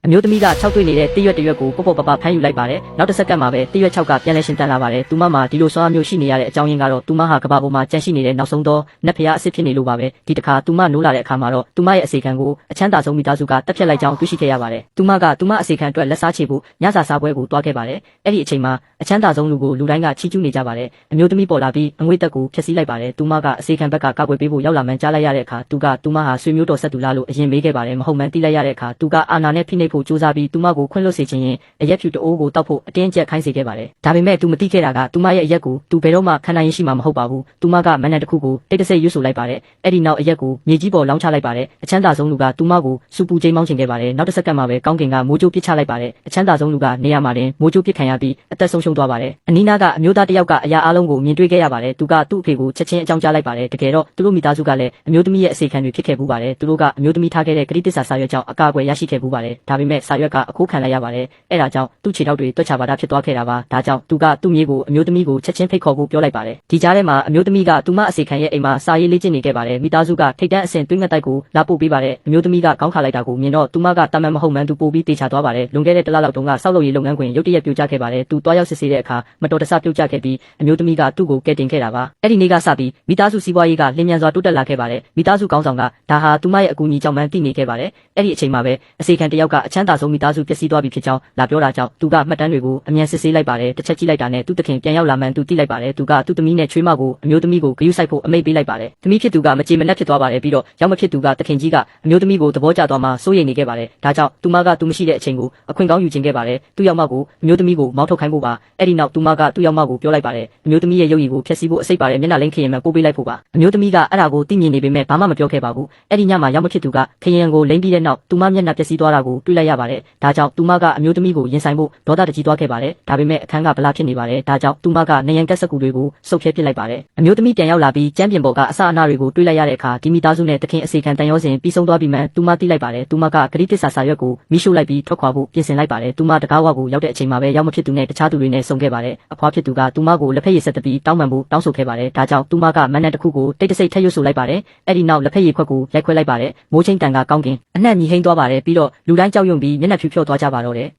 အမျိုးသမီးက6တွေ့နေတဲ့တရွက်ကိုပေါ့ပေါ့ပပဖမ်းယူလိုက်ပါတယ်နောက်တစ်စက္ကန့်မှာပဲတရွက်6ကပြန်လဲရှင်တန်လာပါတယ်သူမမှာဒီလိုစွမ်းအားမျိုးရှိနေရတဲ့အကြောင်းရင်းကတော့သူမဟာကဘာပေါ်မှာကြန့်ရှိနေတဲ့နောက်ဆုံးသောနတ်ဖျားအစ်စ်ဖြစ်နေလို့ပါပဲဒီတစ်ခါသူမနိုးလာတဲ့အခါမှာတော့သူမရဲ့အစီခံကိုအချမ်းသာဆုံးမိသားစုကတက်ဖြတ်လိုက်ကြောင်းတွေ့ရှိခဲ့ရပါတယ်သူမကသူမအစီခံအတွက်လက်စားချေဖို့ညစာစားပွဲကိုတွားခဲ့ပါတယ်အဲ့ဒီအချိန်မှာအချမ်းသာဆုံးလူကိုလူတိုင်းကချီးကျူးနေကြပါတယ်အမျိုးသမီးပေါ်လာပြီးအငွေ့တက်ကိုဖျက်ဆီးလိုက်ပါတယ်သူမကအစီခံဘက်ကကောက်ွယ်ပေးဖို့ရောက်လာမှန်းကြားလိုက်ရတဲ့အခါသူမဟာဆွေမျိုးတော်ဆက်သူလားလို့အရင်မေးခဲ့ပါတယ်မဟုတ်မှန်းသိလိုက်ရတဲ့အခါသူကအာနာနဲ့ဖိနှိပ်ဖို့ကြိုးစားပြီးသူမကိုခွင့်လွှတ်စေချင်ရင်အရက်ဖြူတအိုးကိုတောက်ဖို့အတင်းကျပ်ခိုင်းစေခဲ့ပါတယ်ဒါပေမဲ့သူမသိခဲ့တာကသူမရဲ့အရက်ကိုသူဘယ်တော့မှခံနိုင်ရင်ရှိမှာမဟုတ်ပါဘူးသူမကမန်နန်တစ်ခုကိုတိတ်တဆိတ်ရွတ်ဆိုလိုက်ပါတယ်အဲ့ဒီနောက်အရက်ကိုမြေကြီးပေါ်လောင်းချလိုက်ပါတယ်အချမ်းသာဆုံးလူကသူမကိုစူပူချိန်မောင်းချင်ခဲ့ပါတယ်နောက်တစ်စက္ကန့်မှာပဲကောင်းကင်ကမိုးကြိုးပစ်ချလိုက်ပါတယ်အချမ်းသာဆုံးလူကနေရာမှာတင်မိုးကြိုးပစ်ခံရပြီးအသက်ဆုံးရှုံးသွားပါတယ်အနီးနားကအမျိုးသားတစ်ယောက်ကအရာအလုံးကိုမြင်တွေ့ခဲ့ရပါတယ်သူကသူ့အဖေကိုချက်ချင်းအကြောင်းကြားလိုက်ပါတယ်တကယ်တော့သူတို့မိသားစုကလည်းအမျိုးသမီးရဲ့အစီခံတွေဖြစ်ခဲ့ဘူးပါတယ်သူတို့ကအမျိုးသမီးထားခဲ့တဲ့ဂတိတစ္ဆာစာရွက်ကြောင့်အကာအကွယ်ရရှိခဲ့ဘူးပါတယ်ဒါပေမဲ့စာရွက်ကအခိုးခံလိုက်ရပါတယ်အဲ့ဒါကြောင့်သူ့ခြေထောက်တွေတွက်ချပါတာဖြစ်သွားခဲ့တာပါဒါကြောင့်သူကသူ့မြေးကိုအမျိုးသမီးကိုချက်ချင်းဖိတ်ခေါ်ဖို့ပြောလိုက်ပါတယ်ဒီကြားထဲမှာအမျိုးသမီးကသူမအစီခံရဲ့အိမ်မှာစာရေးလေ့ကျင့်နေခဲ့ပါတယ်မိသားစုကထိတ်တန့်အဆင့်တွင်းငှက်တိုက်ကိုလာပို့ပေးပါတယ်အမျိုးသမီးကခေါင်းခါလိုက်တာကိုမြင်တော့သူမကတာမန်မဟုတ်မှန်းသူပို့ပြီးတေချာသွားပါတယ်လွန်ခဲ့တဲ့တစ်လလောက်တုန်းကစောက်လုပ်ရေးလုပ်ငန်းခွင်ရုတ်တရက်ပြိုကျခဲ့ပါတယ်သူတွားရောက်စစ်ဆေးတဲ့အခါမတော်တဆပြုတ်ကျခဲ့ပြီးအမျိုးသမီးကသူ့ကိုကယ်တင်ခဲ့တာပါအဲ့ဒီနေ့ကစပြီးမိသားစုစီးပွားရေးကလျင်မြန်စွာတိုးတက်လာခဲ့ပါတယ်မိသားစုကောင်းဆောင်ကဒါဟာသူမရဲ့အကူအညီကြောင့်မှန်းသိနေခဲ့ပါတယ်အဲ့ဒီအချိန်မှာပဲအစီခံတယောက်ကအချမ်းသာဆုံးမိသားစုပျက်စီးသွားပြီဖြစ်ကြောင်းလာပြောတာကြောင့်သူကမှတ်တမ်းတွေကိုအမြန်စစ်ဆေးလိုက်ပါတယ်တစ်ချက်ကြည့်လိုက်တာနဲ့သူ့တခင်ပြန်ရောက်လာမှန်းသူသိလိုက်ပါတယ်သူကသူ့သမီးနဲ့ချွေးမကိုအမျိုးသမီးကိုဂရုစိုက်ဖို့အမိန့်ပေးလိုက်ပါတယ်သမီးဖြစ်သူကမကြေမနက်ဖြစ်သွားပါတယ်ပြီးတော့ရောက်မဖြစ်သူကတခင်ကြီးကအမျိုးသမီးကိုသဘောကျသွားမှစိုးရိမ်နေခဲ့ပါတယ်ဒါကြောင့်သူမကသူမရှိတဲ့အချိန်ကိုအခွင့်ကောင်းယူခြင်းခဲ့ပါတယ်သူ့ရောက်မကိုအမျိုးသမီးကိုမောင်းထုတ်ခိုင်းဖို့ပါအဲ့ဒီနောက်သူမကသူ့ရောက်မကိုပြောလိုက်ပါတယ်အမျိုးသမီးရဲ့ရုပ်ရည်ကိုဖျက်ဆီးဖို့အစိတ်ပါတယ်မျက်နှာလိမ့်ခရင်မှပို့ပေးလိုက်ဖို့ပါအမျိုးသမီးကအဲ့ဒါကိုသိမြင်နေပေမဲ့ဘာမှမပြောခဲ့ပါဘူးအဲ့ဒီညမှာရောက်မဖြစ်သူကခရင်ကိုလိမ့်ပြီးတဲ့နောက်သူမမျက်နှာပျက်စီးသွားတာကိုတွေ့လိုက်ရပါတယ်ဒါကြောင့်သူမကအမျိုးသမီးကိုရင်ဆိုင်ဖို့ဒေါသတကြီးသွားခဲ့ပါတယ်ဒါပေမဲ့အခန်းကဗလာဖြစ်နေပါတယ်ဒါကြောင့်သူမကနေရန်ကက်စကူတွေကိုစုပ်ဖြဲပစ်လိုက်ပါတယ်အမျိုးသမီးပြန်ရောက်လာပြီးကျမ်းပြင်ပေါ်ကအစအနတွေကိုတွေ့လိုက်ရတဲ့အခါဒီမိသားစုနဲ့တခင်အစီခံတန်ရောစဉ်ပြီးဆုံးသွားပြီမှသူမသိလိုက်ပါတယ်သူမကဂရိတစ္ဆာစာရွက်ကိုမိရှို့လိုက်ပြီးထွက်ခွာဖို့ပြင်ဆင်လိုက်ပါတယ်သူမတကားဝကိုရောက်တဲ့အချိန်မှာပဲရောက်မဖြစ်သူနဲ့တခြားသူတွေနဲ့ဆုံခဲ့ပါတယ်အဖွားဖြစ်သူကသူမကိုလက်ဖက်ရည်ဆက်ပြီးတောင်းပန်ဖို့တောင်းဆိုခဲ့ပါတယ်ဒါကြောင့်သူမကမန်နန်တစ်ခုကိုတိတ်တဆိတ်ထက်ရွတ်ဆိုလိုက်ပါတယ်အဲ့ဒီနောက်လက်ဖက်ရည်ခွက်ကိုရိုက်ခွဲလိုက်ပါတယ်မိုးချင်းတန်ကကောင်းကင်အနှံ့မြည်ဟိန်းသွားပါတယ်ပြီးတော့လူတိုင်းကြောက်ရွံ့ပြီးမျက်နှာဖြူဖြော့သွားကြပါတော့တယ်